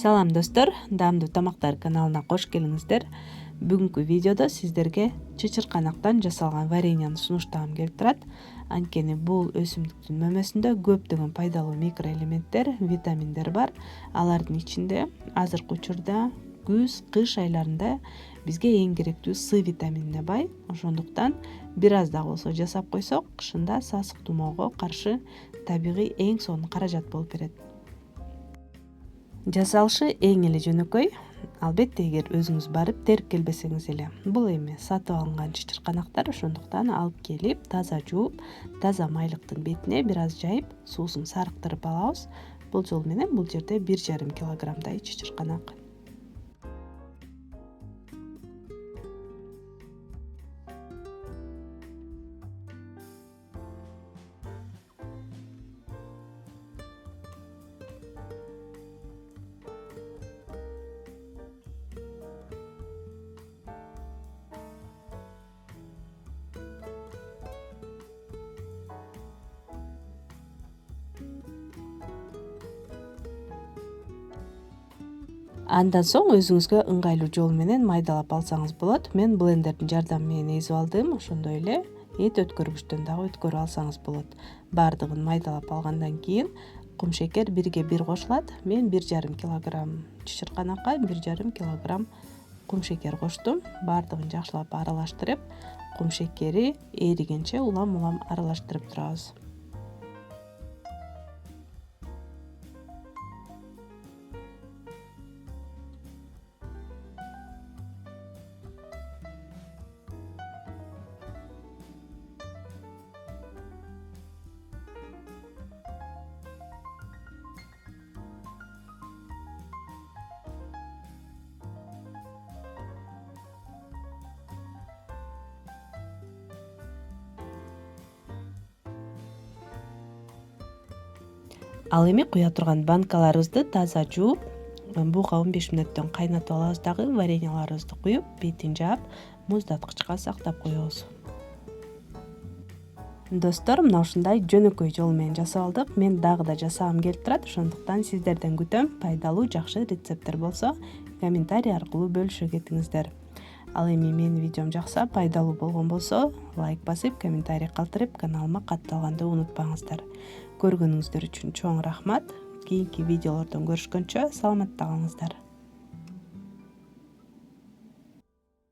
Салам достор, даамдуу тамактар каналына кош келиңиздер. Бүгүнкү видеодо сиздерге чычырканактан жасалган вареньяны сунуштагым келип турат. Анткени бул өсүмдүктүн мөмөсүндө көптөгөн пайдалуу микроэлементтер, витаминдер бар. Алардын ичинде азыркы учурда күз, кыш айларында бизге эң керектүү С витаминине бай. Ошондуктан бир аз да болсо жасап койсок, кышында сасык тумоого каршы табигый эң сонун каражат болуп берет. Жасалышы эң эле жөнөкөй. Албетте эгер өзүңүз барып терип келбесеңиз эле. Бул эми сатып алынган чычырканактар, ошондуктан алып келип, таза жууп, таза майлыктын бетине бир аз жайып, суусун сарыктырып алабыз. Бул жол менен бул жерде 1,5 килограммдай чычырканак. Андан соң өзүңүзгө ыңгайлуу жол менен майдалап алсаңыз болот. Мен блендердин жардамы менен эзип алдым. Ошондой эле эт өткөргүчтөн дагы өткөрүп алсаңыз болот. Баардыгын майдалап алгандан кийин кумшекер 1/1 кошулат. Мен 1,5 килограмм чычырканакка 1,5 килограмм кумшекер коштум. Баардыгын жакшылап аралаштырып, кумшекери эригенче улам аралаштырып турабыз. Ал эми куя турган банкаларыбызды таза жууп, буга 15 мүнөттөн кайнатып алабыз дагы. Вареньяларыбызды куюп, бетин жаап, муздаткычка сактап коебуз. Достор, мына ушундай жөнөкөй жол менен жасап алдык. Мен дагы да жасагым келип турат. Ошондуктан сиздерден күтөм. Пайдалуу, жакшы рецепттер болсо, комментарий аркылуу бөлүшө кетиңиздер. Ал эми менин видеом жакса, пайдалуу болгон болсо, лайк басып, комментарий калтырып, каналыма катталганды унутпаңыздар. Көргөнүңүздөр үчүн чоң рахмат. Кийинки видеолордон көрүшкөнчө саламатта калыңыздар.